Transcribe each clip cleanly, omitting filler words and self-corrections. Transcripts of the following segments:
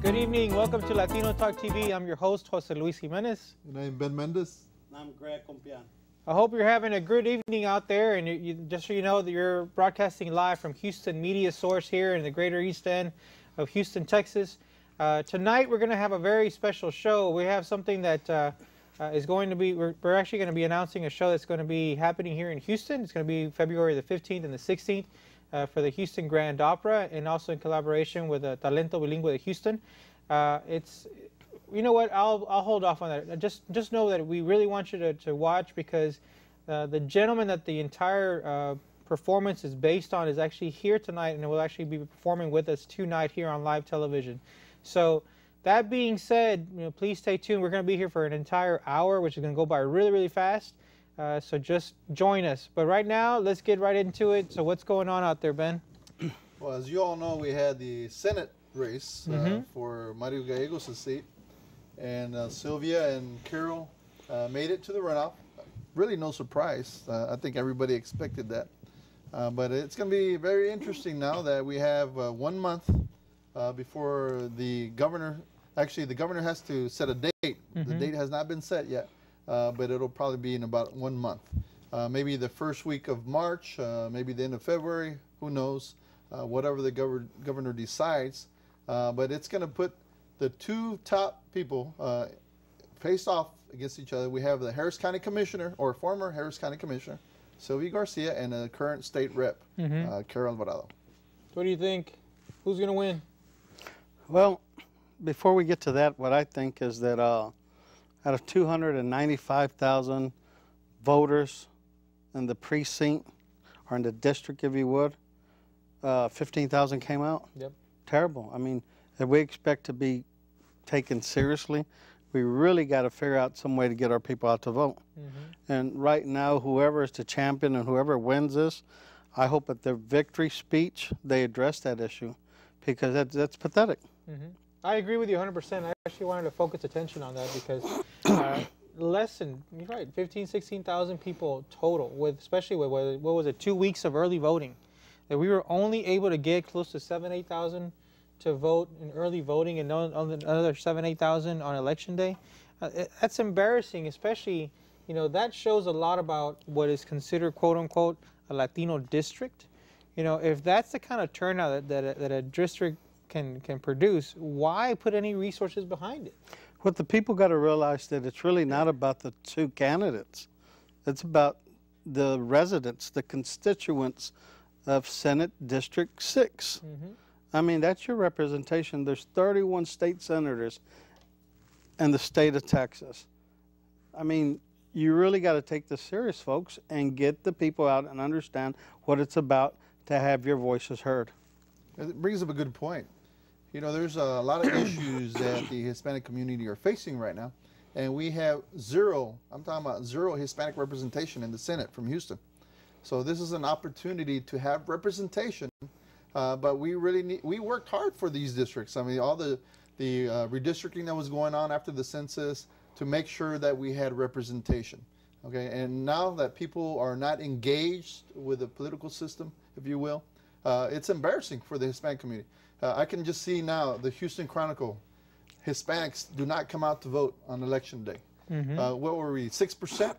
Good evening. Welcome to Latino Talk TV. I'm your host, Jose Luis Jimenez. And I'm Ben Mendez. And I'm Greg Compian. I hope you're having a good evening out there. And just so you know, that you're broadcasting live from Houston Media Source here in the Greater East End of Houston, Texas. Tonight, we're going to have a very special show. We have something that is going to be, we're actually going to be announcing a show that's going to be happening here in Houston. It's going to be February the 15th and the 16th. For the Houston Grand Opera, and also in collaboration with Talento Bilingüe de Houston. You know what, I'll hold off on that. Just know that we really want you to watch, because the gentleman that the entire performance is based on is actually here tonight, and will actually be performing with us tonight here on live television. So that being said, please stay tuned. We're going to be here for an entire hour, which is going to go by really, really fast. So just join us. But right now, let's get right into it. So what's going on out there, Ben? Well, as you all know, we had the Senate race for Mario Gallegos' seat. And Sylvia and Carol made it to the runoff. Really no surprise. I think everybody expected that. But it's going to be very interesting now that we have 1 month before the governor. Actually, the governor has to set a date. The date has not been set yet. But it'll probably be in about 1 month. Maybe the first week of March, maybe the end of February, who knows, whatever the governor decides. But it's going to put the two top people face off against each other. We have the Harris County Commissioner, or former Harris County Commissioner, Sylvia Garcia, and the current state rep, Carol Alvarado. What do you think? Who's going to win? Well, before we get to that, what I think is that out of 295,000 voters in the precinct, or in the district, if you would, 15,000 came out. Yep. Terrible. I mean, if we expect to be taken seriously, we really got to figure out some way to get our people out to vote. And right now, whoever is the champion and whoever wins this, I hope at their victory speech, they address that issue, because that's pathetic. I agree with you 100%. I actually wanted to focus attention on that, because less than, you're right, 15, 16,000 people total, especially with, what was it, 2 weeks of early voting, that we were only able to get close to 7,000, 8,000 to vote in early voting, and another 7,000, 8,000 on election day. That's embarrassing, especially, that shows a lot about what is considered, quote unquote, a Latino district. If that's the kind of turnout that a district can produce, why put any resources behind it? What the people got to realize, that it's really not about the two candidates. It's about the residents, the constituents of Senate District 6. I mean, that's your representation. There's 31 state senators in the state of Texas. I mean, you really got to take this serious, folks, and get the people out and understand what it's about to have your voices heard. It brings up a good point. There's a lot of issues that the Hispanic community are facing right now, and we have zero, I'm talking about zero Hispanic representation in the Senate from Houston. So this is an opportunity to have representation, but we worked hard for these districts. I mean, all the redistricting that was going on after the census to make sure that we had representation. Okay, and now that people are not engaged with the political system, if you will, it's embarrassing for the Hispanic community. I can just see now the Houston Chronicle, Hispanics do not come out to vote on election day. What were we, 6%?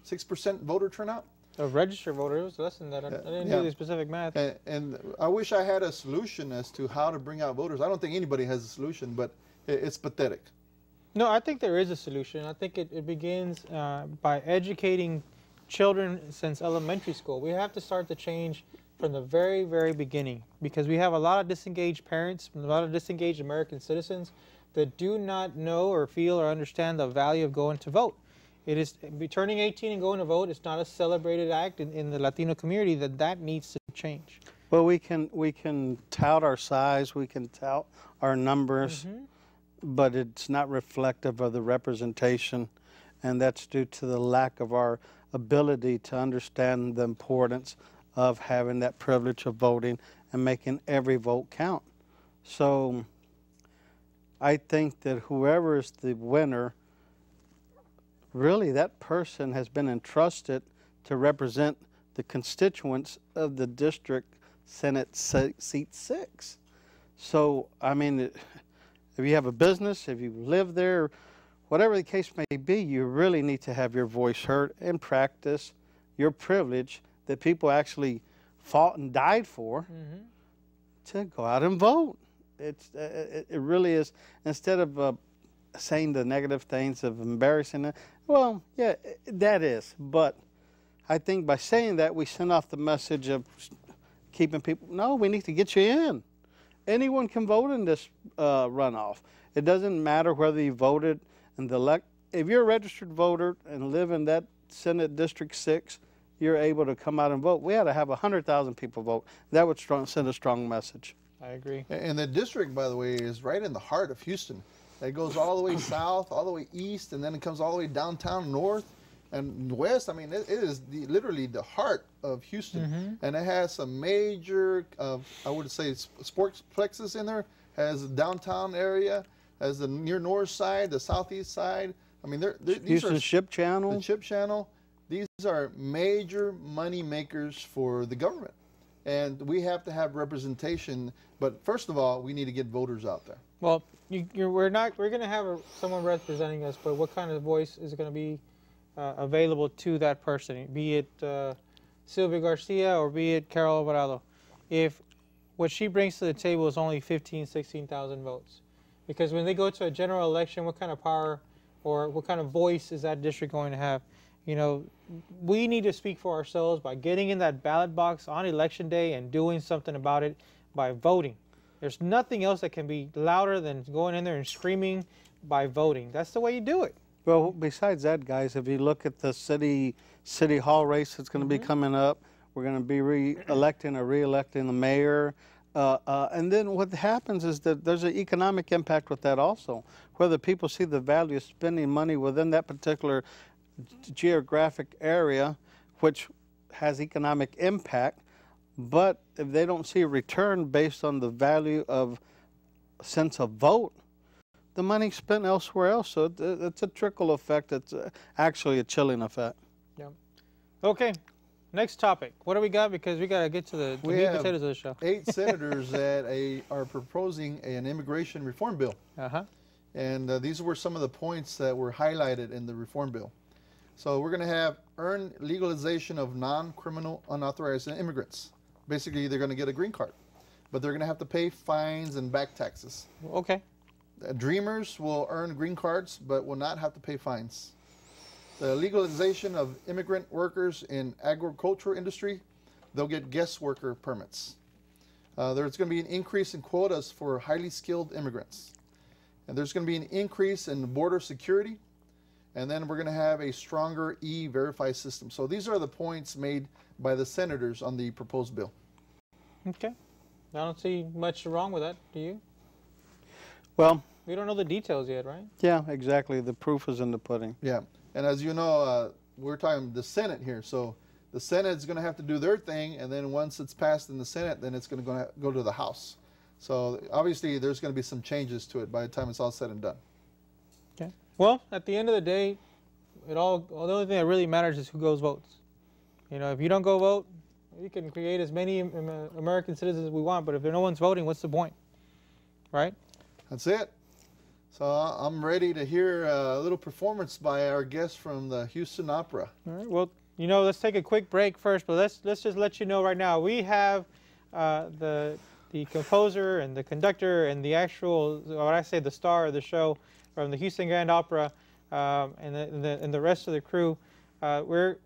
6% voter turnout? Of registered voters, less than that. I didn't do the specific math. And I wish I had a solution as to how to bring out voters. I don't think anybody has a solution, but it's pathetic. No, I think there is a solution. I think it begins by educating children since elementary school. We have to start the change from the very, very beginning, because we have a lot of disengaged parents, a lot of disengaged American citizens that do not know or feel or understand the value of going to vote. It is turning 18 and going to vote. It's not a celebrated act in the Latino community. That needs to change. Well, we can tout our size, we can tout our numbers, but it's not reflective of the representation, and that's due to the lack of our ability to understand the importance of having that privilege of voting and making every vote count. So I think that whoever is the winner, really that person has been entrusted to represent the constituents of the district Senate seat 6. So, I mean, if you have a business, if you live there, whatever the case may be, you really need to have your voice heard and practice your privilege that people actually fought and died for to go out and vote. It really is, instead of saying the negative things of embarrassing it, well, yeah, that is. But I think by saying that, we send off the message of keeping people, no, we need to get you in. Anyone can vote in this runoff. It doesn't matter whether you voted in the if you're a registered voter and live in that Senate District 6, you're able to come out and vote. We ought to have 100,000 people vote. That would send a strong message. I agree. And the district, by the way, is right in the heart of Houston. It goes all the way south, all the way east, and then it comes all the way downtown north and west. I mean, it is literally the heart of Houston. And it has some major, I would say, sports plexus in there. Has a downtown area, has the near north side, the southeast side. I mean, these Houston are Ship Channel. the Chip Channel. These are major money makers for the government. And we have to have representation. But first of all, we need to get voters out there. Well, we're going to have someone representing us, but what kind of voice is going to be available to that person, be it Sylvia Garcia or be it Carol Alvarado, if what she brings to the table is only 15,000, 16,000 votes? Because when they go to a general election, what kind of power or what kind of voice is that district going to have? You know, we need to speak for ourselves by getting in that ballot box on election day and doing something about it by voting. There's nothing else that can be louder than going in there and screaming by voting. That's the way you do it. Well, besides that, guys, if you look at the city hall race that's going to be coming up, we're going to be re-electing the mayor. And then what happens is that there's an economic impact with that also. Whether people see the value of spending money within that particular geographic area, which has economic impact, but if they don't see a return based on the value of sense of vote, the money spent elsewhere else. So it's a trickle effect. It's actually a chilling effect. Yeah. Okay. Next topic. What do we got? Because we got to get to the meat and potatoes of the show. 8 senators that are proposing an immigration reform bill. And these were some of the points that were highlighted in the reform bill. So we're going to have earned legalization of non-criminal unauthorized immigrants. Basically, they're going to get a green card, but they're going to have to pay fines and back taxes. Okay. Dreamers will earn green cards, but will not have to pay fines. The legalization of immigrant workers in agricultural industry, they'll get guest worker permits. There's going to be an increase in quotas for highly skilled immigrants. And there's going to be an increase in border security. And then we're going to have a stronger E-Verify system. So these are the points made by the senators on the proposed bill. Okay. I don't see much wrong with that. Do you? Well, we don't know the details yet, right? Yeah, exactly. The proof is in the pudding. Yeah. And as you know, we're talking the Senate here. So the Senate is going to have to do their thing. And then once it's passed in the Senate, then it's going to go to the House. So obviously there's going to be some changes to it by the time it's all said and done. Okay. Well, at the end of the day, the only thing that really matters is who goes votes. You know, if you don't go vote, we can create as many American citizens as we want, but if no one's voting, what's the point? Right? That's it. So I'm ready to hear a little performance by our guest from the Houston Opera. All right. Well, you know, let's take a quick break first, but let's just let you know right now, we have the composer and the conductor and the actual, what I say, the star of the show from the Houston Grand Opera and the rest of the crew. We're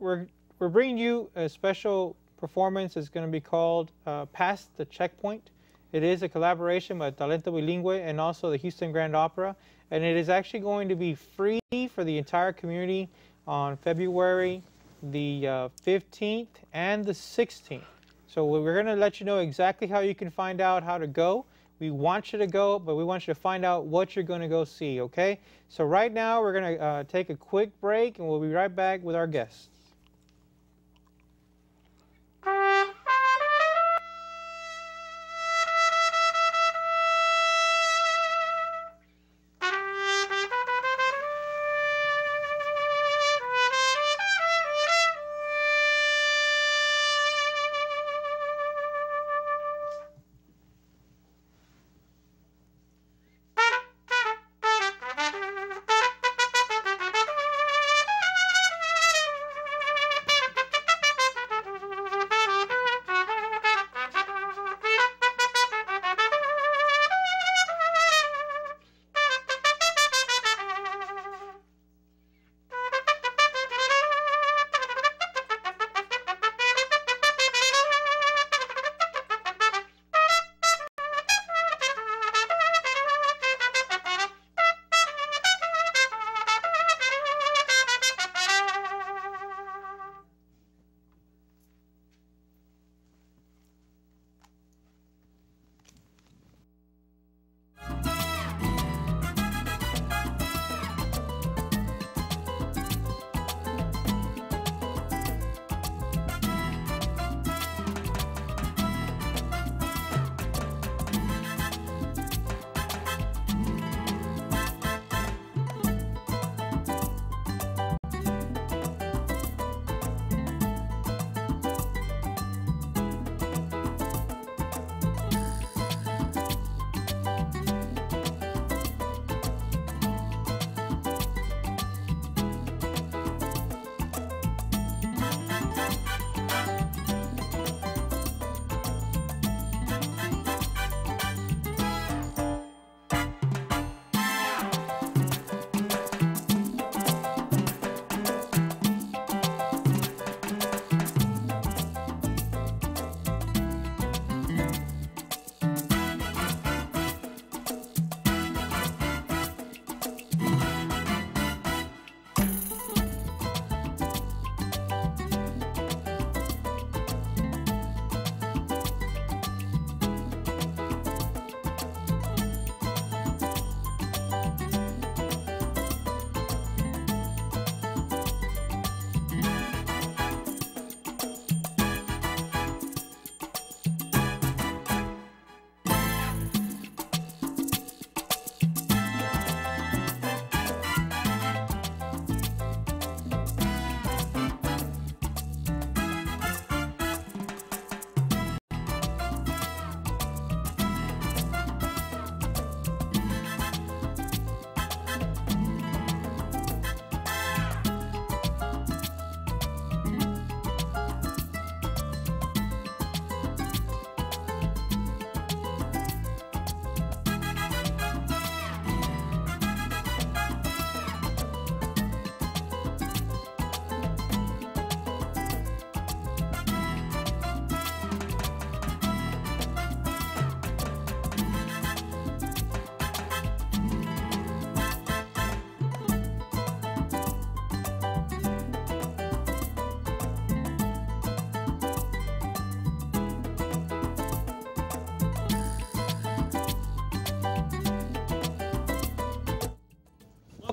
bringing you a special performance. It's going to be called Past the Checkpoint. It is a collaboration by Talento Bilingüe and also the Houston Grand Opera, and it is actually going to be free for the entire community on February the 15th and the 16th. So we're going to let you know exactly how you can find out how to go. We want you to go, but we want you to find out what you're going to go see, okay? So right now we're going to take a quick break, and we'll be right back with our guests.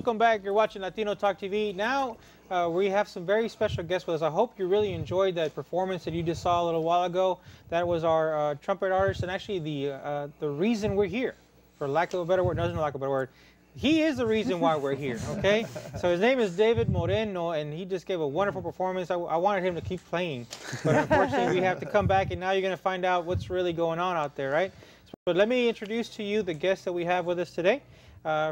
welcome back. You're watching Latino Talk TV. Now we have some very special guests with us. I hope you really enjoyed that performance that you just saw a little while ago. That was our trumpet artist, and actually the reason we're here, for lack of a better word, doesn't lack of a better word. He is the reason why we're here, okay? So his name is David Moreno, and he just gave a wonderful performance. I wanted him to keep playing, but unfortunately we have to come back, and now you're going to find out what's really going on out there, right? But let me introduce to you the guests that we have with us today.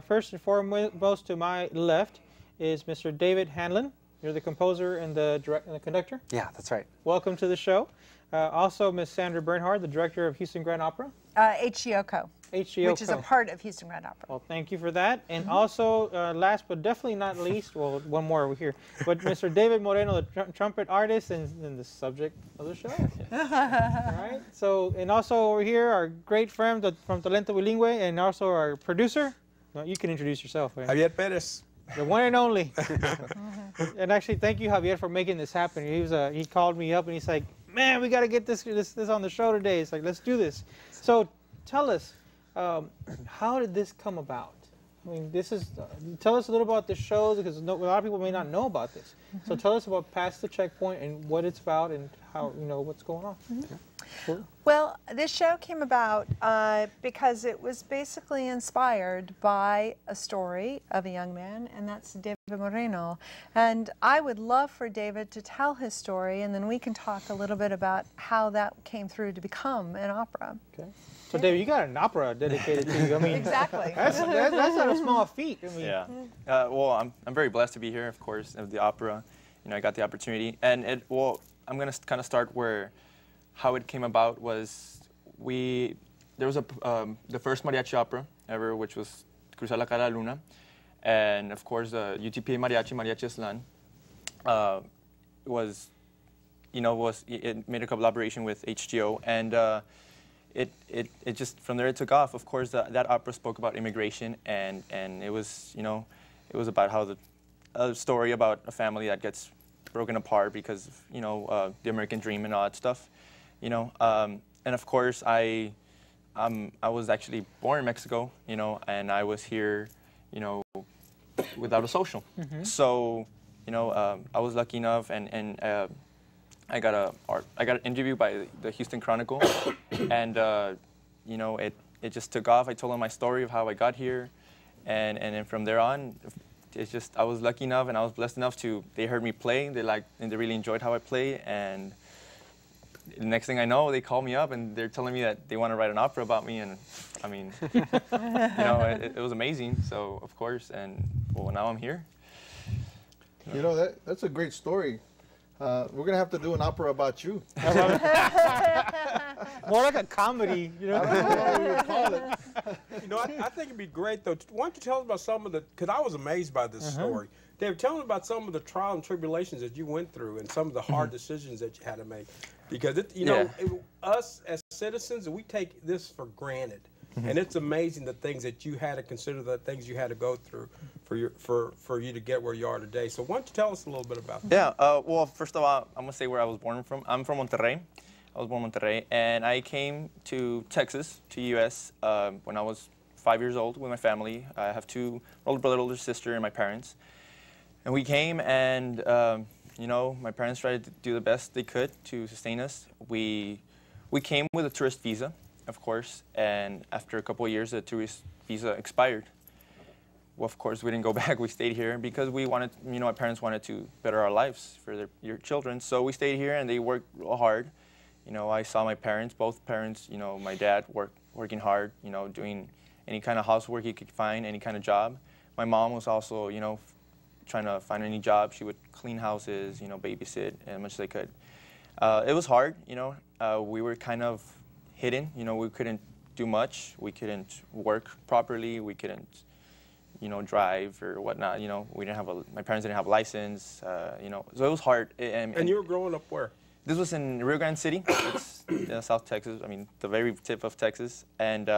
First and foremost, to my left is Mr. David Hanlon. You're the composer and the conductor. Yeah, that's right. Welcome to the show. Also, Ms. Sandra Bernhard, the director of Houston Grand Opera. HGOCO. HGOCO. Which is a part of Houston Grand Opera. Well, thank you for that. And also, last but definitely not least, well, one more over here, but Mr. David Moreno, the trumpet artist and the subject of the show. All right. So, and also over here, our great friend from Talento Bilingüe, and also our producer. No, you can introduce yourself. Right? Javier Perez. The one and only. And actually, thank you, Javier, for making this happen. He called me up and he's like, man, we got to get this on the show today. It's like, let's do this. So tell us, how did this come about? I mean, tell us a little about the show, because a lot of people may not know about this. So tell us about Past the Checkpoint and what it's about and how, what's going on. Sure. Well, this show came about because it was basically inspired by a story of a young man, and that's David Moreno. And I would love for David to tell his story, and then we can talk a little bit about how that came through to become an opera. Okay. So, David, you got an opera dedicated to you. I mean, exactly. That's not a small feat. I mean, yeah. Well, I'm very blessed to be here, of course, of the opera. I got the opportunity, and I'm gonna kind of start where how it came about was there was the first mariachi opera ever, which was Cruzar la Cara de la Luna, and of course the UTPA Mariachi Aslan it made a collaboration with HGO, and it just from there it took off. Of course, that opera spoke about immigration, and it was it was about a story about a family that gets broken apart because of the American dream and all that stuff, and of course I was actually born in Mexico, and I was here, without a social. Mm-hmm. So I was lucky enough, and I got an interview by the Houston Chronicle, and it just took off. I told them my story of how I got here, and then from there on, it's just I was lucky enough and I was blessed enough they heard me play. They really enjoyed how I play, and the next thing I know, they call me up and they're telling me that they want to write an opera about me, and I mean, it was amazing. So of course, and well, now I'm here. That's a great story. We're gonna have to do an opera about you. More like a comedy, I don't know what we would call it. I think it'd be great though. Why don't you tell us about some of because I was amazed by this story. David, tell me about some of the trials and tribulations that you went through and some of the hard decisions that you had to make. Because us as citizens, we take this for granted. And it's amazing the things that you had to consider, the things you had to go through for you to get where you are today. So why don't you tell us a little bit about that? Yeah, well, first of all, I'm going to say where I was born from. I'm from Monterrey. I was born in Monterrey, and I came to Texas, to U.S., when I was 5 years old with my family. I have two older brother, older sister, and my parents. And we came, and my parents tried to do the best they could to sustain us. We came with a tourist visa, of course, and after a couple of years, the tourist visa expired. Well, of course, we didn't go back. We stayed here because we wanted, my parents wanted to better our lives for their children. So we stayed here, and they worked real hard. I saw my parents, both parents, my dad working hard, doing any kind of housework he could find, any kind of job. My mom was also, trying to find any job. She would clean houses, babysit as much as they could. It was hard, we were kind of hidden, we couldn't do much. We couldn't work properly. We couldn't, drive or whatnot. We didn't have my parents didn't have a license, so it was hard. And you were growing up where? This was in Rio Grande City. It's South Texas. I mean, the very tip of Texas. And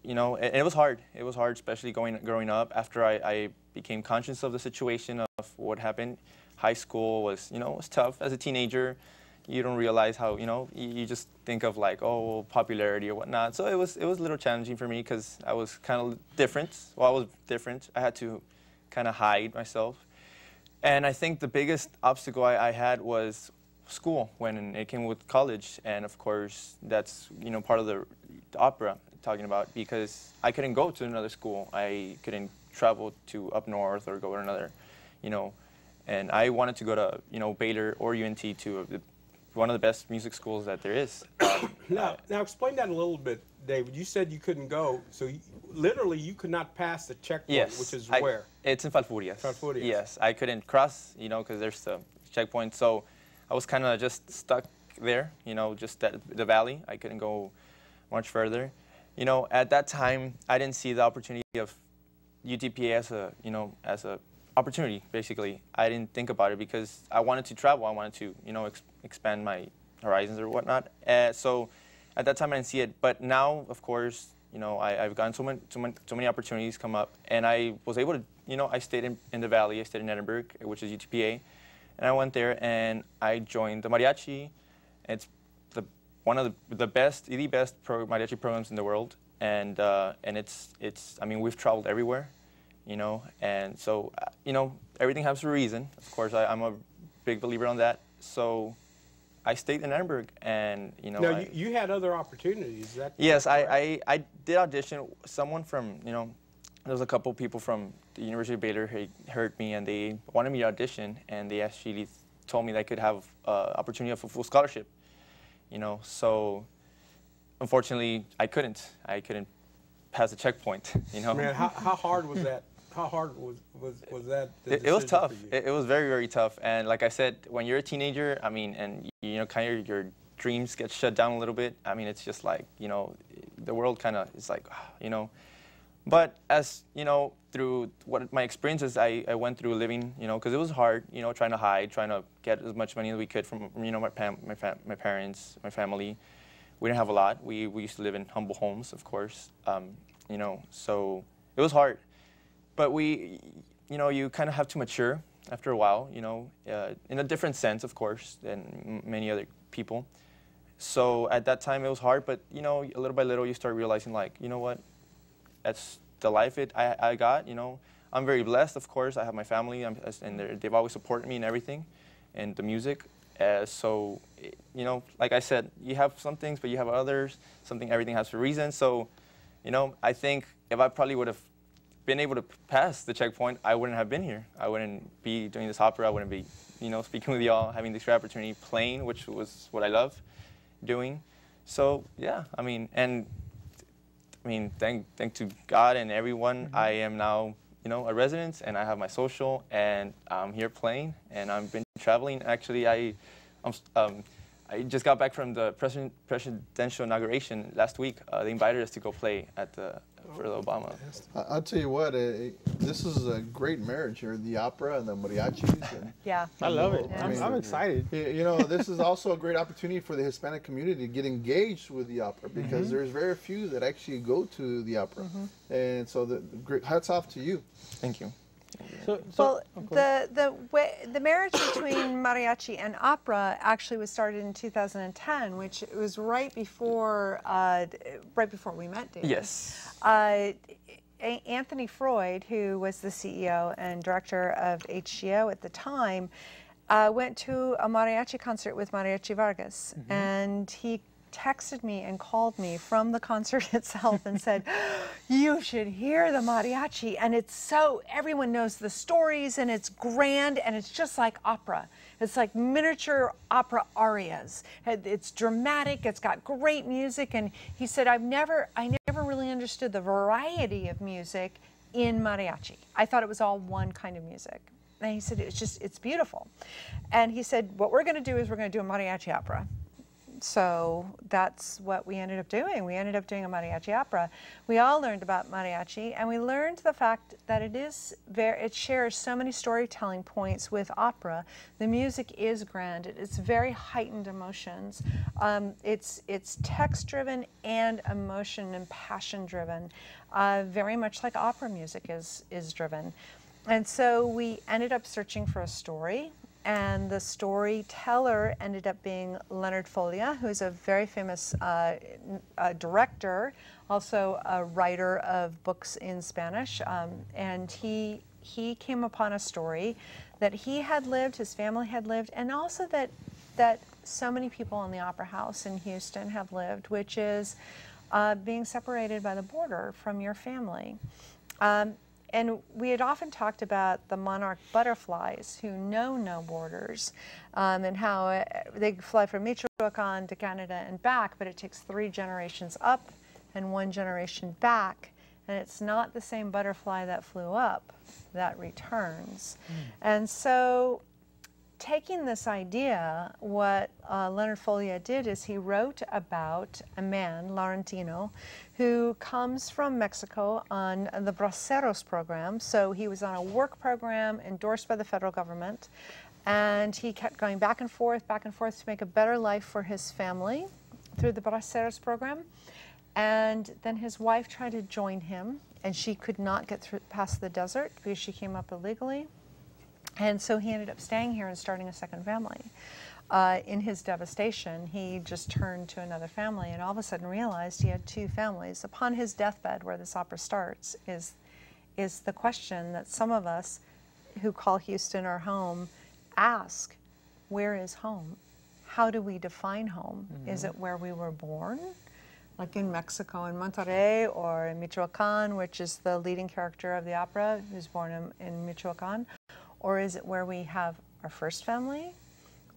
it was hard. It was hard, especially growing up. After I became conscious of the situation of what happened, high school was, was tough as a teenager. you don't realize how, you know, you just think of like, oh, popularity or whatnot. So it was a little challenging for me because I was kind of different. Well, I was different. I had to kind of hide myself. And I think the biggest obstacle I had was school when it came with college. And of course, that's, you know, part of the opera talking about, because I couldn't go to another school. I couldn't travel to up north or go to another, you know, and I wanted to go to, you know, Baylor or UNT, to one of the best music schools that there is. Now explain that a little bit, David. You said you couldn't go, so literally you could not pass the checkpoint, yes, which is where? It's in Falfurrias. Falfurrias. Yes, I couldn't cross, you know, because there's the checkpoint. So I was kind of just stuck there, you know, just at the valley. I couldn't go much further. You know, at that time, I didn't see the opportunity of UTPA as a, you know, as a opportunity, basically. I didn't think about it because I wanted to travel. I wanted to, you know, expand my horizons or whatnot. So at that time, I didn't see it. But now, of course, you know, I've gotten so many opportunities come up. And I was able to, you know, I stayed in the Valley. I stayed in Edinburgh, which is UTPA. And I went there and I joined the mariachi. It's one of the best mariachi programs in the world. And it's I mean, we've traveled everywhere, you know, and so, you know, everything has a reason. Of course, I'm a big believer on that. So I stayed in Edinburgh, and, you know. Now, you had other opportunities. Is that yes, correct? I did audition. Someone from, you know, there was a couple people from the University of Baylor who heard me, and they wanted me to audition, and they actually told me that I could have opportunity of a full scholarship, you know. So unfortunately, I couldn't pass the checkpoint, you know. Man, how hard was that? How hard was that? It was tough. It was very, very tough. And like I said, when you're a teenager, I mean, and, you know, kind of your dreams get shut down a little bit. I mean, it's just like, you know, the world kind of is like, you know. But as, you know, through what my experiences I went through living, you know, because it was hard, you know, trying to hide, trying to get as much money as we could from, you know, my parents, my family. We didn't have a lot. We used to live in humble homes, of course, you know, so it was hard. But you know, you kind of have to mature after a while, you know, in a different sense, of course, than many other people. So at that time, it was hard, but, you know, little by little, you start realizing, like, you know what, that's the life I got, you know. I'm very blessed, of course. I have my family, and they've always supported me in everything, and the music. So, you know, like I said, you have some things, but you have others. Everything has a reason. So, you know, I think if I probably would have been able to pass the checkpoint, I wouldn't have been here. I wouldn't be doing this opera. I wouldn't be, you know, speaking with y'all, having this great opportunity, playing, which was what I love doing. So, yeah, I mean, thank to God and everyone, I am now, you know, a resident, and I have my social, and I'm here playing, and I've been traveling. Actually, I just got back from the presidential inauguration last week. They invited us to go play for the Obama. I'll tell you what, this is a great marriage here, the opera and the mariachis. And, Yeah. I love it. I mean, I'm excited. you know, this is also a great opportunity for the Hispanic community to get engaged with the opera, because there's very few that actually go to the opera. And so hats off to you. Thank you. Well, the marriage between mariachi and opera actually was started in 2010, which was right before we met, David. Yes. Anthony Freud, who was the CEO and director of HGO at the time, went to a mariachi concert with Mariachi Vargas, and he texted me and called me from the concert itself and said, you should hear the mariachi, and it's so, everyone knows the stories, and it's grand, and it's just like opera. It's like miniature opera arias. It's dramatic, it's got great music, and he said, I never really understood the variety of music in mariachi. I thought it was all one kind of music. And he said, it's beautiful. And he said, what we're gonna do is we're gonna do a mariachi opera. So that's what we ended up doing. We ended up doing a mariachi opera. We all learned about mariachi, and we learned the fact that it shares so many storytelling points with opera. The music is grand. It's very heightened emotions. It's text-driven and emotion and passion-driven, very much like opera music is driven. And so we ended up searching for a story. and the storyteller ended up being Leonard Folia, who's a very famous director, also a writer of books in Spanish. And he came upon a story that he had lived, his family had lived, and also that so many people in the Opera House in Houston have lived, which is being separated by the border from your family. And we had often talked about the monarch butterflies who know no borders, and how they fly from Michoacan to Canada and back, but it takes 3 generations up and 1 generation back. And it's not the same butterfly that flew up that returns. And so taking this idea, what Leonard Folia did is he wrote about a man, Laurentino, who comes from Mexico on the Braceros program. So he was on a work program endorsed by the federal government, and he kept going back and forth to make a better life for his family through the Braceros program. And then his wife tried to join him, and she could not get past the desert because she came up illegally. And so he ended up staying here and starting a second family. In his devastation, he just turned to another family and all of a sudden realized he had 2 families. Upon his deathbed, where this opera starts, is the question that some of us who call Houston our home ask: where is home? How do we define home? Is it where we were born? Like in Mexico, in Monterrey, or in Michoacan, which is the leading character of the opera, who's born in Michoacan? Or is it where we have our first family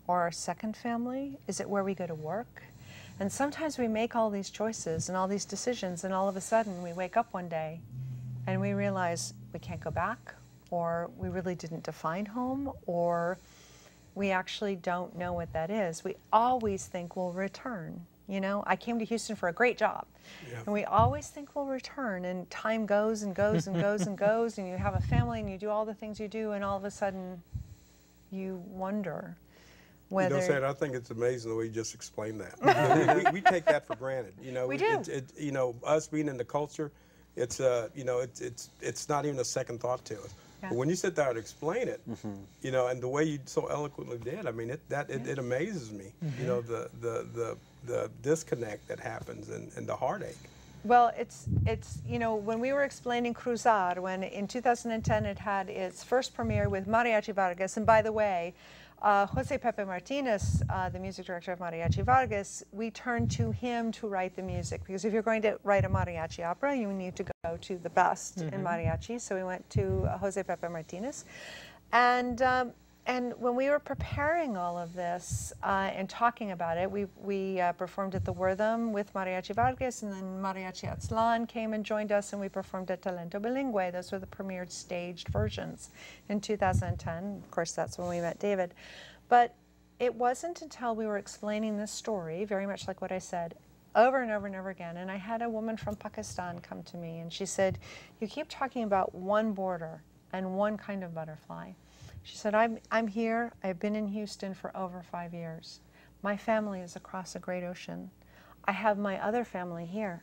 or our second family? Is it where we go to work? And sometimes we make all these choices and all these decisions, and all of a sudden we wake up one day and we realize we can't go back, or we really didn't define home, or we actually don't know what that is. We always think we'll return. You know, I came to Houston for a great job, and we always think we'll return, and time goes and goes and goes and goes, and you have a family and you do all the things you do, and all of a sudden you wonder whether... You know, Sandra, I think it's amazing the way you just explained that. we take that for granted. You know, we do. You know, us being in the culture, it's you know, it's not even a second thought to us. Yeah. But when you sit there and explain it, you know, and the way you so eloquently did, I mean, it amazes me. You know, the disconnect that happens and the heartache. Well, it's you know, when we were explaining Cruzar, when in 2010 it had its first premiere with Mariachi Vargas, and by the way, Jose Pepe Martinez, the music director of Mariachi Vargas, we turned to him to write the music, because if you're going to write a mariachi opera, you need to go to the best in mariachi. So we went to Jose Pepe Martinez, and when we were preparing all of this and talking about it, we performed at the Wortham with Mariachi Vargas, and then Mariachi Atzlan came and joined us, and we performed at Talento Bilingüe. Those were the premiered staged versions in 2010. Of course, that's when we met David. But it wasn't until we were explaining this story, very much like what I said, over and over and over again, and I had a woman from Pakistan come to me, and she said, "You keep talking about one border and one kind of butterfly." She said, I'm here, I've been in Houston for over 5 years. My family is across a great ocean. I have my other family here.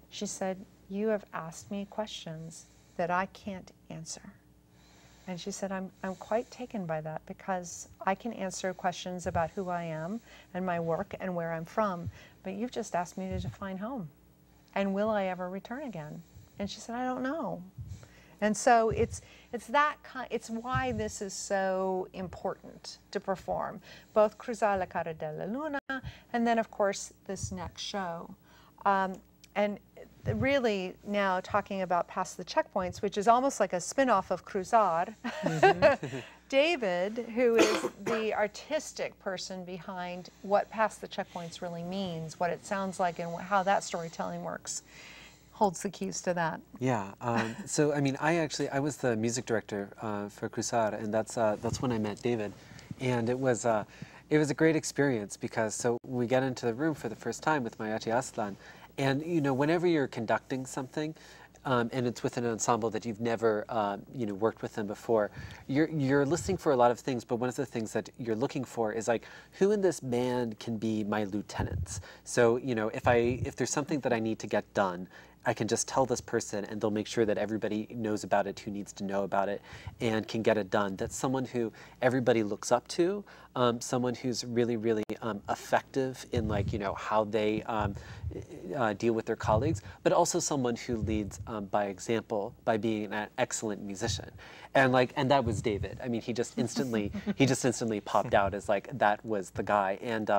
She said, you have asked me questions that I can't answer. And she said, I'm quite taken by that, because I can answer questions about who I am and my work and where I'm from, but you've just asked me to define home. And will I ever return again? And she said, I don't know. And so it's why this is so important to perform, both Cruzar La Cara de la Luna, and then of course this next show. And really now talking about Past the Checkpoints, which is almost like a spin-off of Cruzar. David, who is the artistic person behind what Past the Checkpoints really means, what it sounds like, and how that storytelling works, holds the keys to that. Yeah, so I mean, I was the music director for Cruzar, and that's when I met David, and it was a great experience, because so we get into the room for the first time with Mariachi Atzlan, and you know, whenever you're conducting something, and it's with an ensemble that you've never you know, worked with them before, you're listening for a lot of things, but one of the things that you're looking for is like, who in this band can be my lieutenants? So you know, if there's something that I need to get done, I can just tell this person and they'll make sure that everybody knows about it who needs to know about it and can get it done. That's someone who everybody looks up to, someone who's really, really effective in like, you know, how they deal with their colleagues, but also someone who leads by example, by being an excellent musician. And that was David. I mean, he just instantly popped out as like, that was the guy. And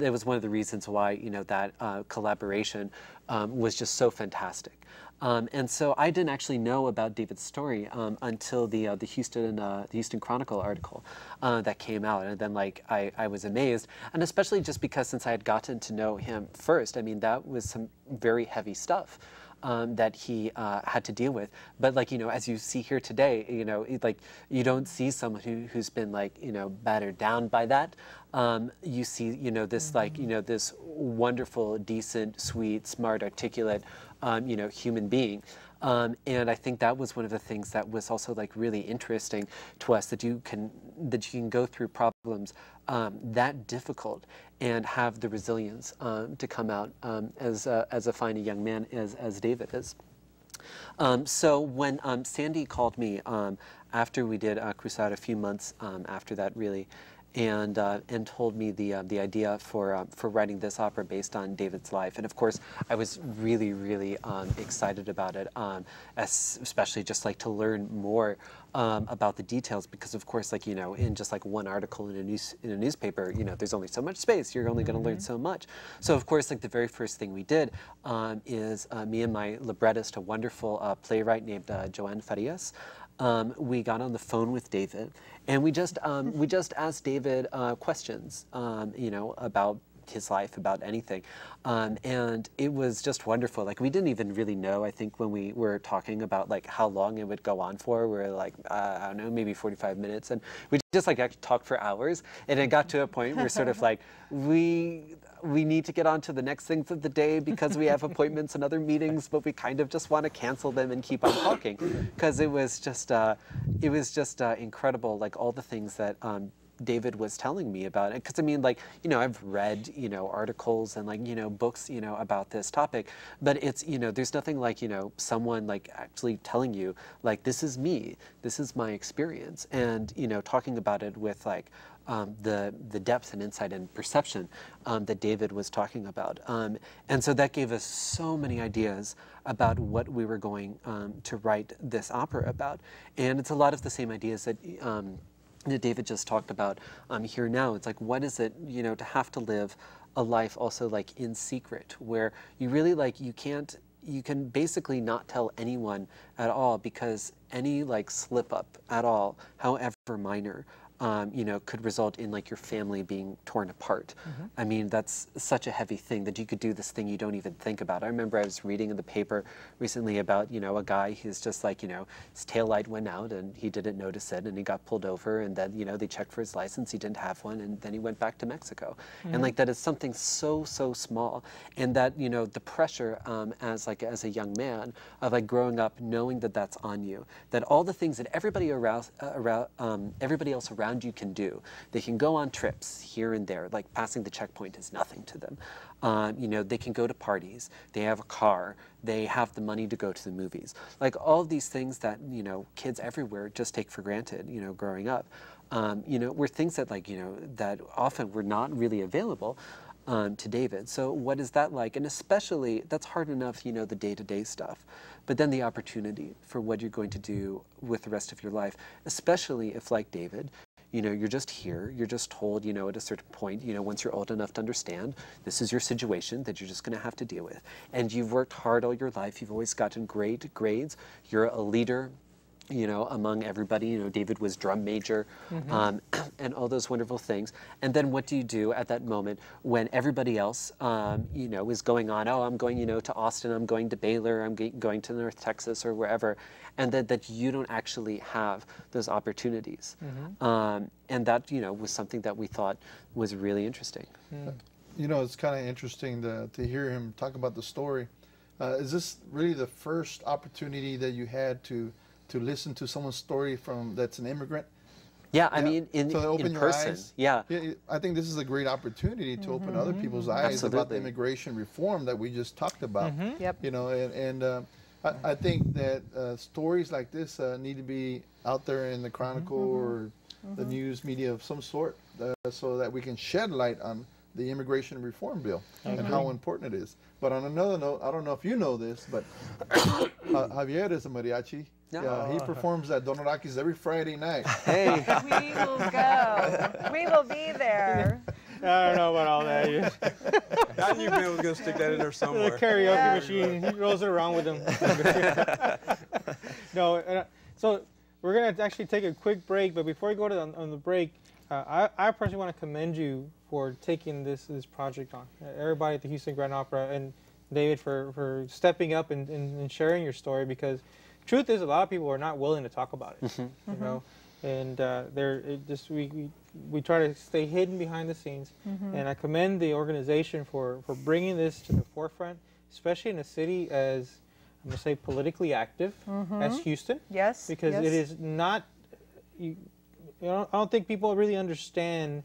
it was one of the reasons why, you know, that collaboration was just so fantastic. And so I didn't actually know about David's story until the Houston Chronicle article that came out, and then like I was amazed, and especially just because since I had gotten to know him first, I mean that was some very heavy stuff that he had to deal with. But like, you know, as you see here today, you know, like you don't see someone who's been like, you know, battered down by that. You see, you know, this like, you know, this wonderful, decent, sweet, smart, articulate, you know, human being. And I think that was one of the things that was also like really interesting to us, that you can go through problems that difficult and have the resilience to come out as a fine young man as David is. So when Sandy called me after we did Cruzar, a few months after that really, and told me the idea for writing this opera based on David's life. And of course, I was really, really excited about it, especially just like to learn more about the details, because of course, like, you know, in just like one article in a newspaper, you know, there's only so much space. You're only going to learn so much. So of course, like the very first thing we did is me and my librettist, a wonderful playwright named Joanne Farias. We got on the phone with David, and we just asked David questions, you know, about his life, about anything, and it was just wonderful. Like we didn't even really know, I think, when we were talking about like how long it would go on for. We were like, I don't know, maybe 45 minutes, and we just like actually talked for hours, and it got to a point where sort of like we need to get on to the next things of the day because we have appointments and other meetings, but we kind of just want to cancel them and keep on talking, because it was just incredible, like all the things that David was telling me about it. Because I mean, like, you know, I've read, you know, articles and like, you know, books, you know, about this topic, but it's, you know, there's nothing like, you know, someone like actually telling you like, this is me, this is my experience, and, you know, talking about it with like the depth and insight and perception that David was talking about. And so that gave us so many ideas about what we were going to write this opera about. And it's a lot of the same ideas that David just talked about here now. It's like, what is it, you know, to have to live a life also like in secret, where you really like, you can basically not tell anyone at all, because any like slip up at all, however minor, you know, could result in like your family being torn apart. I mean, that's such a heavy thing that you could do this thing you don't even think about. I remember I was reading in the paper recently about, you know, a guy who's just like, you know, his taillight went out and he didn't notice it, and he got pulled over, and then, you know, they checked for his license, he didn't have one, and then he went back to Mexico. And like, that is something so small, and that, you know, the pressure as a young man of like growing up knowing that that's on you, that all the things that everybody else around you can do. They can go on trips here and there, like passing the checkpoint is nothing to them. You know, they can go to parties, they have a car, they have the money to go to the movies. Like all of these things that, you know, kids everywhere just take for granted, you know, growing up. You know, were things that like, you know, that often were not really available to David. So what is that like? And especially, that's hard enough, you know, the day-to-day stuff, but then the opportunity for what you're going to do with the rest of your life, especially if, like David, you know, you're just here, you're just told, you know, at a certain point, you know, once you're old enough to understand, this is your situation that you're just going to have to deal with. And you've worked hard all your life, you've always gotten great grades, you're a leader, you know, among everybody. You know, David was drum major, and all those wonderful things. And then what do you do at that moment when everybody else, you know, is going on, oh, I'm going, you know, to Austin, I'm going to Baylor, I'm going to North Texas or wherever, and that you don't actually have those opportunities. And that, you know, was something that we thought was really interesting. You know, it's kind of interesting to hear him talk about the story. Is this really the first opportunity that you had to listen to someone's story that's an immigrant? Yeah, I mean, in open your person. eyes. Yeah. I think this is a great opportunity to open other people's eyes about the immigration reform that we just talked about. Yep. You know, I think that stories like this need to be out there in the Chronicle or the news media of some sort, so that we can shed light on the immigration reform bill and how important it is. But on another note, I don't know if you know this, but Javier is a mariachi. Yeah, he performs at Don Rocky's every Friday night. Hey. We will go. We will be there. I don't know about all that. I knew Bill was going to stick that in there The somewhere. karaoke machine, he rolls it around with him. No, so we're going to actually take a quick break, but before we go to on the break, I personally want to commend you for taking this project on. Everybody at the Houston Grand Opera, and David for stepping up and sharing your story, because truth is a lot of people are not willing to talk about it, you know, and we try to stay hidden behind the scenes, and I commend the organization for bringing this to the forefront, especially in a city as, I'm going to say, politically active as Houston. Yes. Because it is not, I don't think people really understand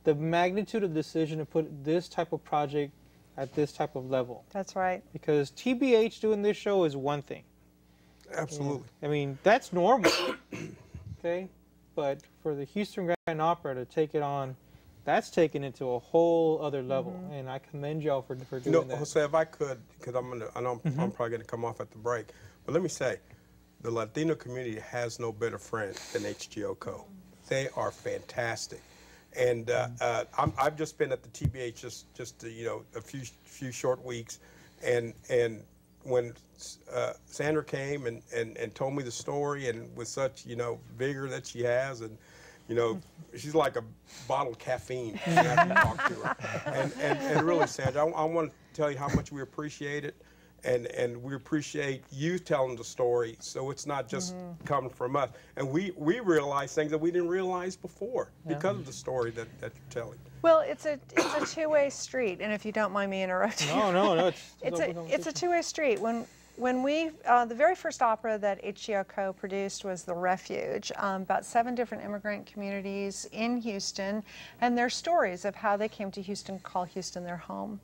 the magnitude of the decision to put this type of project at this type of level. That's right. Because TBH doing this show is one thing. Absolutely. I mean, that's normal, okay? But for the Houston Grand Opera to take it on, that's taken it to a whole other level, and I commend y'all for doing that. Jose, if I could, because I know I'm probably going to come off at the break, but let me say, the Latino community has no better friend than HGOCO. They are fantastic. And I've just been at the TBH just a few short weeks, and when Sandra came and told me the story, and with such vigor that she has, and she's like a bottle of caffeine after you talk to her. And really, Sandra, I want to tell you how much we appreciate it. And we appreciate you telling the story, so it's not just coming from us. And we realize things that we didn't realize before because of the story that you're telling. Well, it's a two-way street, and if you don't mind me interrupting. No, it's a two-way street. When we, the very first opera that HGOCO produced was The Refuge, about 7 different immigrant communities in Houston, and their stories of how they came to Houston, call Houston their home.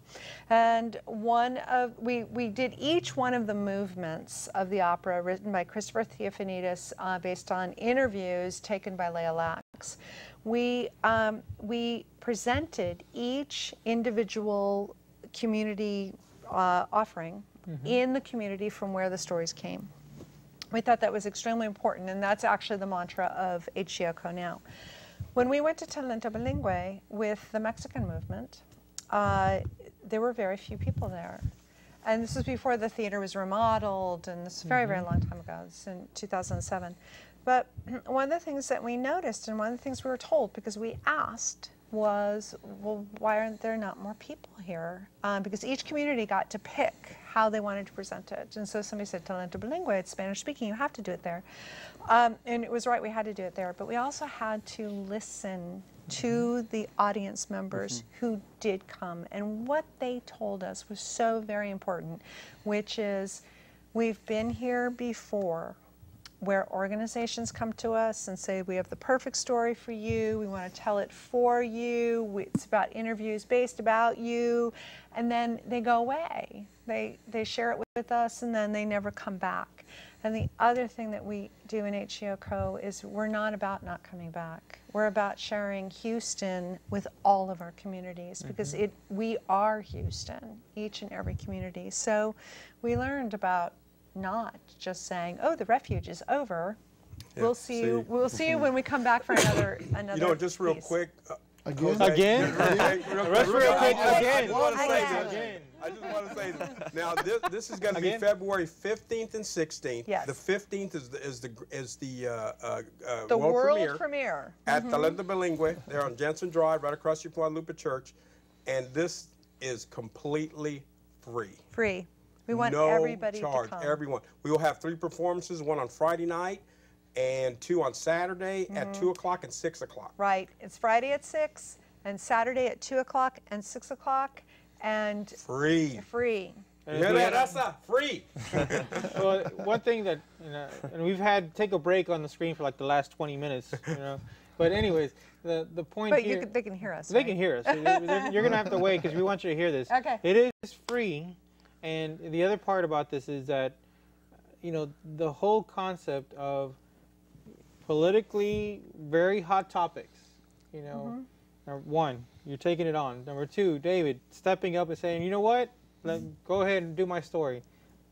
And we did each one of the movements of the opera written by Christopher Theophanidis based on interviews taken by Leah Lax. We presented each individual community offering in the community from where the stories came. We thought that was extremely important, and that's actually the mantra of HGOCO now. When we went to Talento Bilingüe with the Mexican movement, there were very few people there. And this was before the theater was remodeled, and this is a very, very long time ago. This is in 2007. But one of the things that we noticed, and one of the things we were told, because we asked, was, well, why aren't there not more people here? Because each community got to pick how they wanted to present it. And so somebody said, Talento Bilingüe, it's Spanish speaking, you have to do it there. And it was right, we had to do it there. But we also had to listen to the audience members who did come. And what they told us was so very important, which is, we've been here before, where organizations come to us and say, we have the perfect story for you, we want to tell it for you, it's about interviews based about you, and then they go away. They share it with us, and then they never come back. And the other thing that we do in HGOCO is we're not about not coming back. We're about sharing Houston with all of our communities, because we are Houston, each and every community. So we learned about not just saying, "Oh, the refuge is over. Yeah, we'll see you. We'll see you when we come back for another." Just real piece. quick. Again? Again? Real quick. Again. I just want to say this. Now this is going to be February 15th and 16th. Yes. The 15th is The world premiere at Talento Bilingüe. They're on Jensen Drive, right across from Guadalupe Church, and this is completely free. Free. We want no everybody charge, to come. everyone. We will have 3 performances, one on Friday night and 2 on Saturday at 2 o'clock and 6 o'clock. Right. It's Friday at 6 and Saturday at 2 o'clock and 6 o'clock, and free. Free. Yeah, that's free. Well, one thing that, and we've had take a break on the screen for like the last 20 minutes, But anyways, the point But here. they can hear us. They right? can hear us. You're going to have to wait because we want you to hear this. Okay. It is free. And the other part about this is that, you know, the whole concept of politically very hot topics, you know, number one, you're taking it on. Number two, David stepping up and saying, you know what, go ahead and do my story.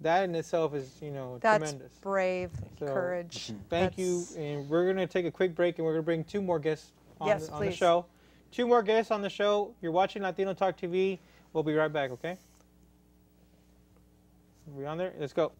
That in itself is, you know, That's tremendous. brave So, courage. Thank you. And we're going to take a quick break and we're going to bring two more guests on, Yes, on the please. show. Two more guests on the show. You're watching Latino Talk TV. We'll be right back, okay? Are we on there? Let's go.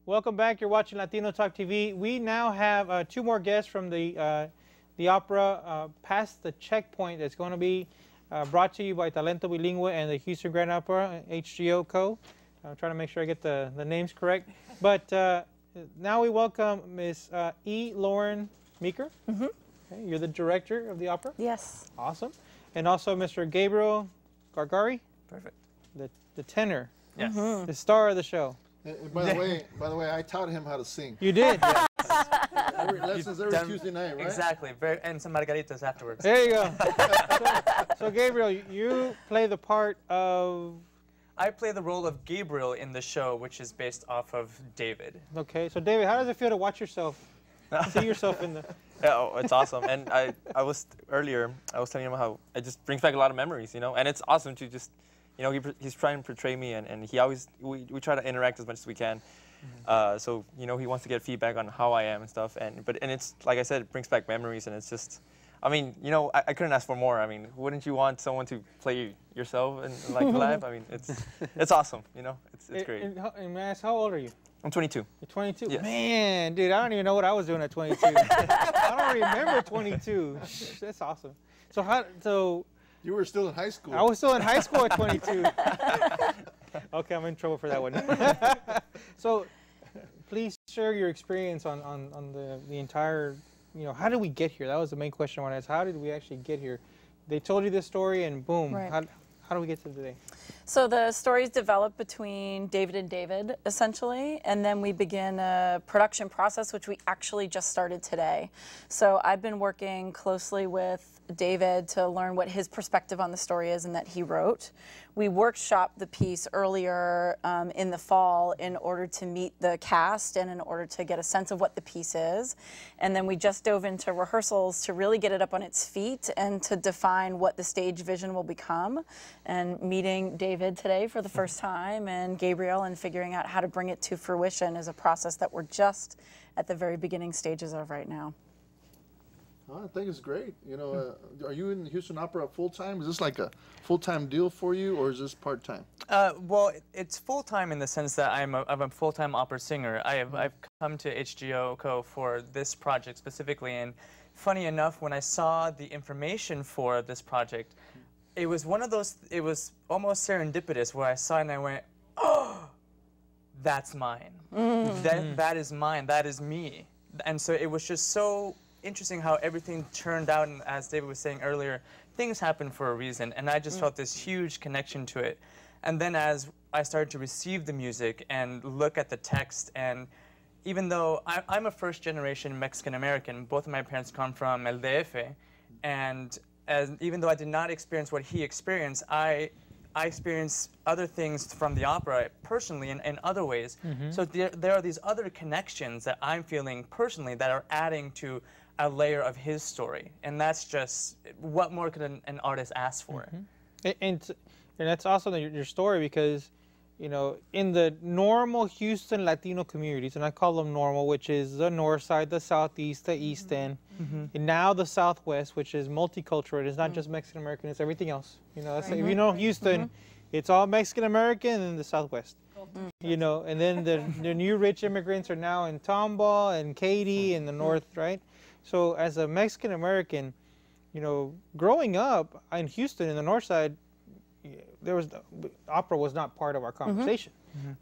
Welcome back. You're watching Latino Talk TV. We now have two more guests from the opera Past the Checkpoint that's going to be brought to you by Talento Bilingüe and the Houston Grand Opera, HGO Co. I'm trying to make sure I get the names correct. But now we welcome Ms. E. Lauren Meeker. Okay, you're the director of the opera. Yes. Awesome. And also Mr. Gabriel Gargari, Perfect. the tenor, Yes. the star of the show. And by the way, I taught him how to sing. You did. Lessons every Tuesday night, right? Exactly. And some margaritas afterwards. There you go. So Gabriel, you play the part of. I play the role of Gabriel in the show, which is based off of David. Okay, so David, how does it feel to watch yourself, see yourself in the? Yeah, oh, it's awesome. And I was earlier, I was telling him how it just brings back a lot of memories, you know. And it's awesome to just, you know, he's trying to portray me, and he always we try to interact as much as we can. So you know, he wants to get feedback on how I am and stuff. And it's like I said, it brings back memories, and it's just. I mean, you know, I couldn't ask for more. I mean, wouldn't you want someone to play yourself and like live? I mean, it's awesome. You know, it's great. And may I ask, how old are you? I'm 22. You're 22. Yes. Man, dude, I don't even know what I was doing at 22. I don't remember 22. That's awesome. So You were still in high school. I was still in high school at 22. Okay, I'm in trouble for that one. So please share your experience on the entire. You know, how did we get here? That was the main question I want to ask. How did we actually get here? They told you this story, and boom. Right. How do we get to today? So the stories develop between David and David, essentially, and then we begin a production process, which we actually just started today. So I've been working closely with David to learn what his perspective on the story is and that he wrote. We workshopped the piece earlier in the fall in order to meet the cast and in order to get a sense of what the piece is. And then we just dove into rehearsals to really get it up on its feet and to define what the stage vision will become. And meeting David today for the first time and Gabriel and figuring out how to bring it to fruition is a process that we're just at the very beginning stages of right now. Oh, I think it's great. You know, are you in the Houston Opera full time? Is this like a full time deal for you, or is this part time? Well, it's full time in the sense that I'm a full time opera singer. I've come to HGO for this project specifically, and funny enough, when I saw the information for this project, it was one of those. It was almost serendipitous where I saw it and I went, "Oh, that's mine. That is mine. That is me." And so it was just so interesting how everything turned out, and as David was saying earlier, things happen for a reason, and I just felt this huge connection to it. And then as I started to receive the music and look at the text, and even though I'm a first-generation Mexican-American, both of my parents come from El DF, and even though I did not experience what he experienced, I experienced other things from the opera personally in other ways. So there are these other connections that I'm feeling personally that are adding to a layer of his story, and that's just, what more could an artist ask for? And that's also your story, because, you know, in the normal Houston Latino communities, and I call them normal, which is the north side, the southeast, the east end, and now the southwest, which is multicultural. It's not just Mexican American; it's everything else. You know, that's like, if you know Houston, it's all Mexican American in the southwest. You know, and then the new rich immigrants are now in Tomball and Katy in the north, right? So as a Mexican American, you know, growing up in Houston in the north side, opera was not part of our conversation,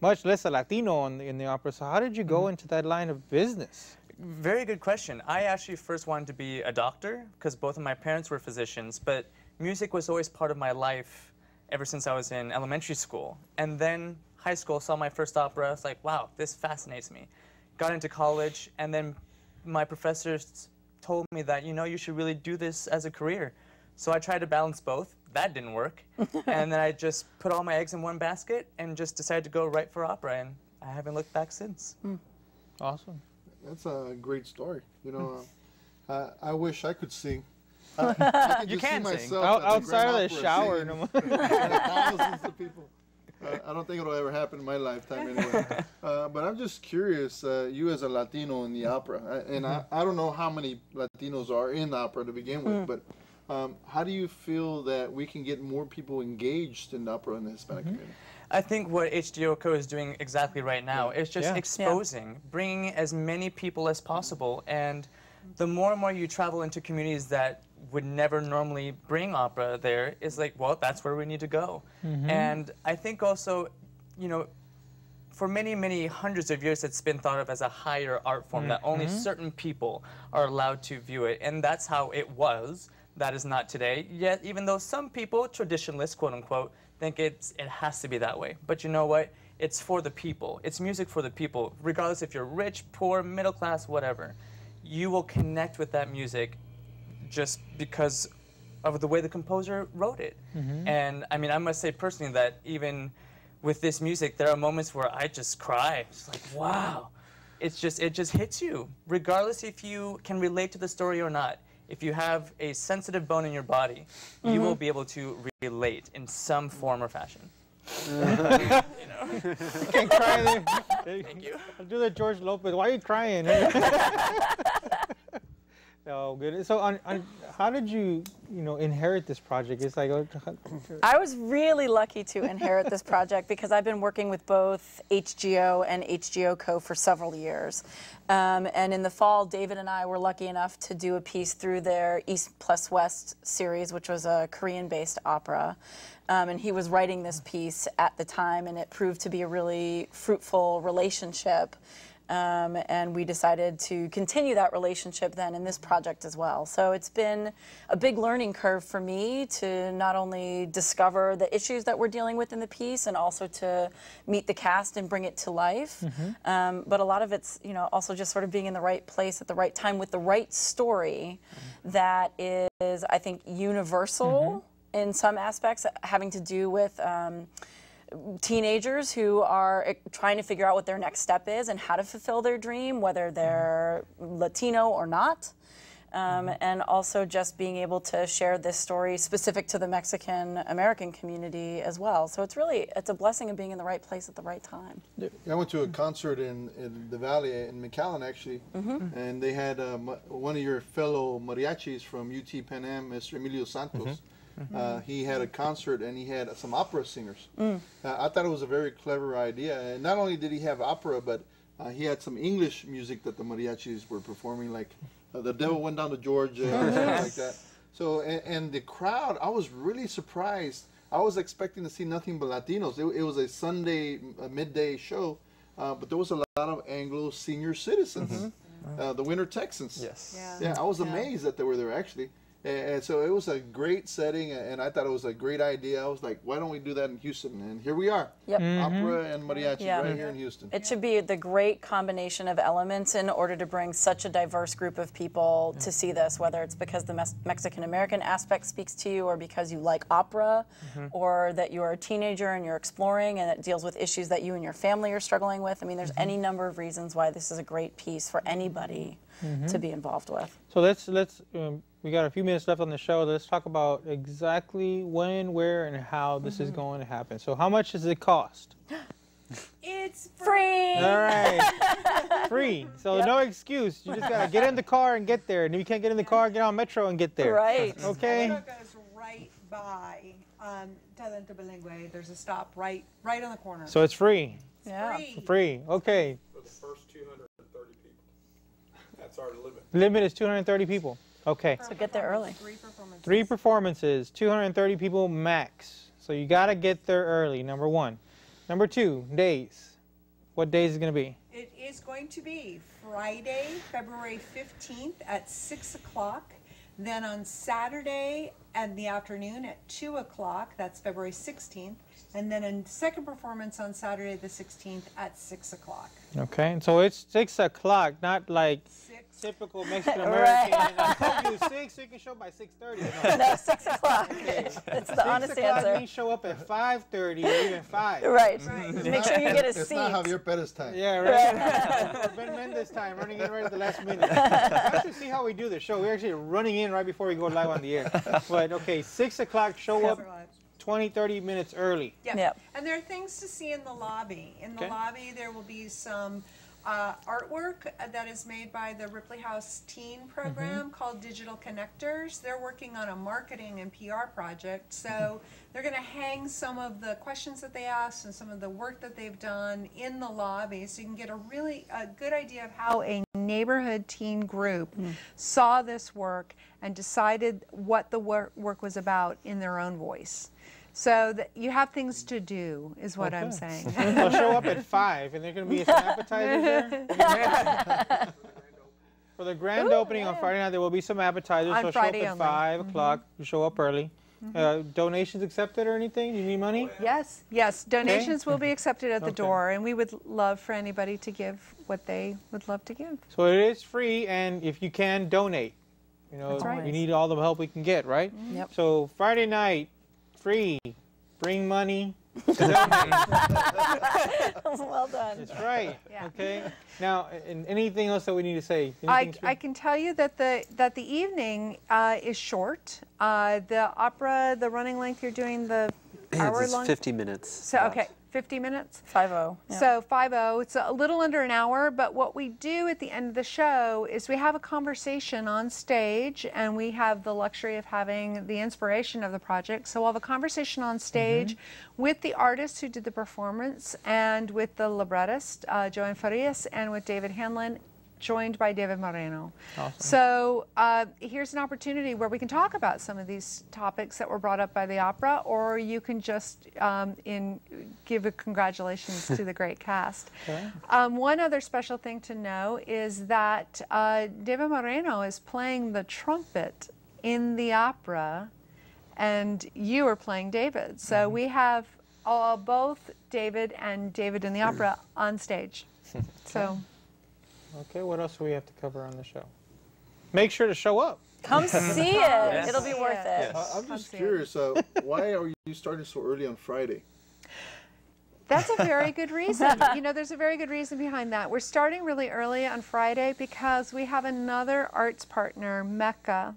much less a Latino in the opera. So how did you go into that line of business? Very good question. I actually first wanted to be a doctor because both of my parents were physicians, but music was always part of my life ever since I was in elementary school. And then high school, saw my first opera. I was like, wow, this fascinates me. Got into college, and then my professors told me that, you know, you should really do this as a career. So I tried to balance both. That didn't work. And then I just put all my eggs in one basket and just decided to go right for opera, and I haven't looked back since. Awesome. That's a great story. You know, I wish I could sing. I You can sing. Outside of the shower. Thousands of people. I don't think it'll ever happen in my lifetime anyway. But I'm just curious, you as a Latino in the opera, and I don't know how many Latinos are in the opera to begin with, but how do you feel that we can get more people engaged in the opera in the Hispanic community? I think what HGOCO is doing exactly right now is just exposing, bringing as many people as possible, and the more and more you travel into communities that would never normally bring opera there, is like, well, that's where we need to go. And I think also, you know, for many, many hundreds of years, it's been thought of as a higher art form, that only certain people are allowed to view it, and that's how it was. That is not today. Yet, even though some people, traditionalists, quote unquote, think it has to be that way. But you know what? It's for the people. It's music for the people. Regardless if you're rich, poor, middle class, whatever. You will connect with that music just because of the way the composer wrote it. And I mean, I must say personally that even with this music, there are moments where I just cry. It's like, wow. It just hits you, regardless if you can relate to the story or not. If you have a sensitive bone in your body, you will be able to relate in some form or fashion. You know? You can't cry there. Thank you. I'll do that, George Lopez. Why are you crying? Oh, good. So, how did you inherit this project? It's like I was really lucky to inherit this project because I've been working with both HGO and HGOCO for several years. And in the fall, David and I were lucky enough to do a piece through their East plus West series, which was a Korean-based opera. And he was writing this piece at the time, and it proved to be a really fruitful relationship. And we decided to continue that relationship then in this project as well. So it's been a big learning curve for me to not only discover the issues that we're dealing with in the piece and also to meet the cast and bring it to life. But a lot of it's, you know, also just sort of being in the right place at the right time with the right story that is, I think, universal in some aspects, having to do with teenagers who are trying to figure out what their next step is and how to fulfill their dream, whether they're Latino or not. And also just being able to share this story specific to the Mexican American community as well. So it's really, it's a blessing of being in the right place at the right time. Yeah, I went to a concert in the Valley, in McAllen actually, and they had one of your fellow mariachis from UT Pan Am, Mr. Emilio Santos. He had a concert and he had some opera singers. I thought it was a very clever idea. And not only did he have opera, but he had some English music that the mariachis were performing, like The Devil Went Down to Georgia, something like that. So, and the crowd, I was really surprised. I was expecting to see nothing but Latinos. It was a Sunday midday show, but there was a lot of Anglo senior citizens, the Winter Texans. Yes. Yeah, I was amazed that they were there actually. And so it was a great setting, and I thought it was a great idea. I was like, why don't we do that in Houston? And here we are. Opera and mariachi right here in Houston. It should be the great combination of elements in order to bring such a diverse group of people to see this, whether it's because the Mexican-American aspect speaks to you or because you like opera or that you're a teenager and you're exploring and it deals with issues that you and your family are struggling with. I mean, there's any number of reasons why this is a great piece for anybody to be involved with. So let's we got a few minutes left on the show. Let's talk about exactly when, where, and how this is going to happen. So how much does it cost? It's Free! All right. Free. So no excuse. You just got to get in the car and get there. And if you can't get in the car, get on Metro and get there. Right. Okay? Metro goes right by Talento Bilingüe. There's a stop right on the corner. So it's free. Yeah. Free. Okay. For the first 230 people. That's our limit. Limit is 230 people. Okay. So get there early. 3 performances. 3 performances, 230 people max. So you got to get there early, number 1. Number 2, days. What days is it going to be? It is going to be Friday, February 15th at 6 o'clock. Then on Saturday in the afternoon at 2 o'clock, that's February 16th. And then a second performance on Saturday the 16th at 6 o'clock. Okay, and so it's 6 o'clock, not like typical Mexican American. I told you 6, so you can show by 6:30. No, 6 o'clock. It's the honest 6 o'clock answer. means show up at 5:30 or even 5. Right. Make sure you get a It's seat. not Javier Perez time. Yeah, right. Or Ben Mendez time, running in right at the last minute. I should see how we do the show. We're actually running in right before we go live on the air. But okay, 6 o'clock, show up 20, 30 minutes early. Yep. And there are things to see in the lobby. In the lobby, there will be some artwork that is made by the Ripley House Teen program called Digital Connectors. They're working on a marketing and PR project. So they're going to hang some of the questions that they asked and some of the work that they've done in the lobby so you can get a good idea of how a neighborhood teen group saw this work and decided what the work was about in their own voice. So you have things to do, is what I'm saying. They'll show up at 5, and there's going to be some appetizers there. For the grand opening on Friday night, there will be some appetizers. So show up at 5 o'clock. You show up early. Donations accepted or anything? You need money? Yes. Donations will be accepted at the door, and we would love for anybody to give what they would love to give. So it is free, and if you can, donate. You know, we need all the help we can get, right? Yep. So Friday night, free. Bring money. Well done. That's right. Yeah. Okay. Now, and anything else that we need to say? I can tell you that the evening is short. The opera, the running length, you're doing the hour long. It's 50 minutes. So okay, 50 minutes. 5:00. Yeah. So 5:00. It's a little under an hour. But what we do at the end of the show is we have a conversation on stage, and we have the luxury of having the inspiration of the project. So we'll have a conversation on stage with the artist who did the performance, and with the librettist Joan Farias, and with David Hanlon, joined by David Moreno. Awesome. So here's an opportunity where we can talk about some of these topics that were brought up by the opera, or you can just give a congratulations to the great cast. Okay. One other special thing to know is that David Moreno is playing the trumpet in the opera, and you are playing David. So we have both David and David in the opera on stage. So. Okay, what else do we have to cover on the show? Make sure to show up. Come see it. Yes. It'll be worth it. Yes. I'm just curious, why are you starting so early on Friday? That's a very good reason. You know, there's a very good reason behind that. We're starting really early on Friday because we have another arts partner, Mecca,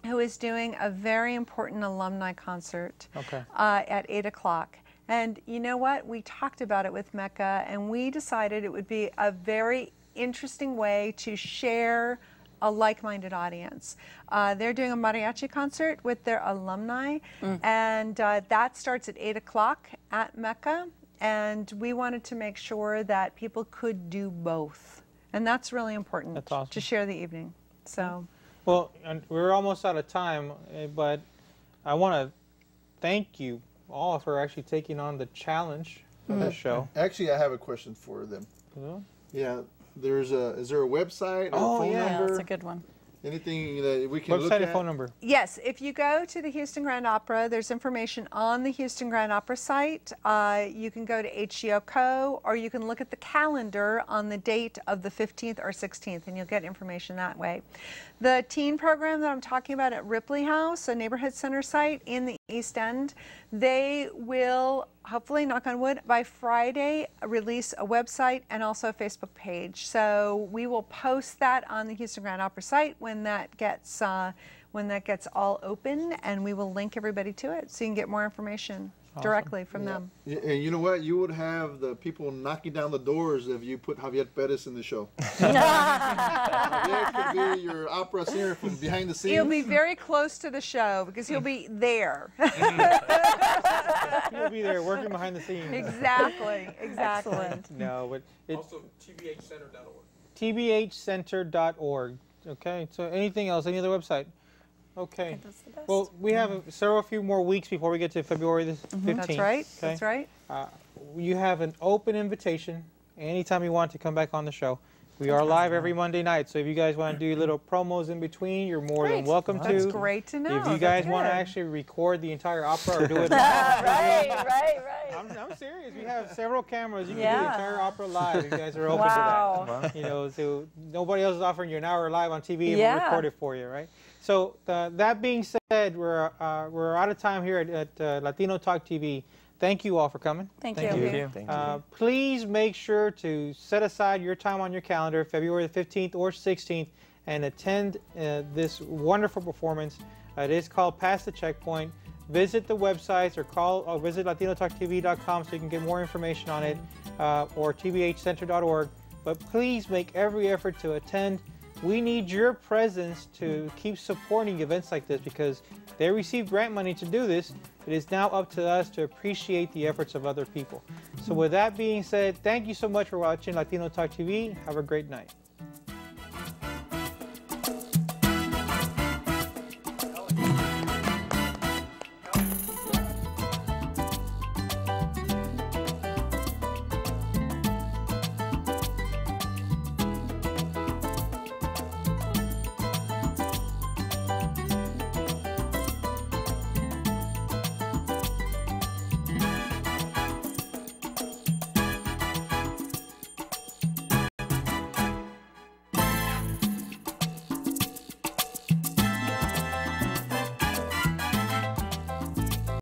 who is doing a very important alumni concert at 8 o'clock. And you know what? We talked about it with Mecca, and we decided it would be a very interesting way to share a like-minded audience. They're doing a mariachi concert with their alumni, and that starts at 8 o'clock at Mecca, and we wanted to make sure that people could do both. And that's really important. That's awesome. To share the evening. So. Well, we're almost out of time, but I want to thank you all for actually taking on the challenge of the show. Actually, I have a question for them. Yeah, is there a website or phone Yeah, number? that's a good one. Anything that we can look Website at? and phone number. Yes, if you go to the Houston Grand Opera, there's information on the Houston Grand Opera site. You can go to HGOCO, or you can look at the calendar on the date of the 15th or 16th, and you'll get information that way. The teen program that I'm talking about at Ripley House, a neighborhood center site in the East End, they will, hopefully, knock on wood, by Friday release a website and also a Facebook page. So we will post that on the Houston Grand Opera site when that gets all open, and we will link everybody to it so you can get more information directly from them. Yeah, and you know what? You would have the people knocking down the doors if you put Javier Perez in the show. Javier could be your opera singer from behind the scenes. He'll be very close to the show because he'll be there. You'll be there working behind the scenes. Exactly, exactly. No, but Also, tbhcenter.org. tbhcenter.org. Okay, so anything else? Any other website? Okay. That's the best. Well, we have a few more weeks before we get to February the 15th. That's right. Okay? That's right. You have an open invitation anytime you want to come back on the show. We are live every Monday night, so if you guys want to do little promos in between, you're more than welcome to. That's great to know. If you guys want to actually record the entire opera or do it live, right. I'm serious. We have several cameras. You can do the entire opera live. You guys are open to that. You know, so nobody else is offering you an hour live on TV and we'll record it for you, right? So that being said, we're out of time here at Latino Talk TV. Thank you all for coming. Thank you. Please make sure to set aside your time on your calendar, February the 15th or 16th, and attend this wonderful performance. It is called Past the Checkpoint. Visit the websites or visit latinotalktv.com so you can get more information on it, or tbhcenter.org. But please make every effort to attend. We need your presence to keep supporting events like this because they receive grant money to do this. It is now up to us to appreciate the efforts of other people. So with that being said, thank you so much for watching Latino Talk TV. Have a great night.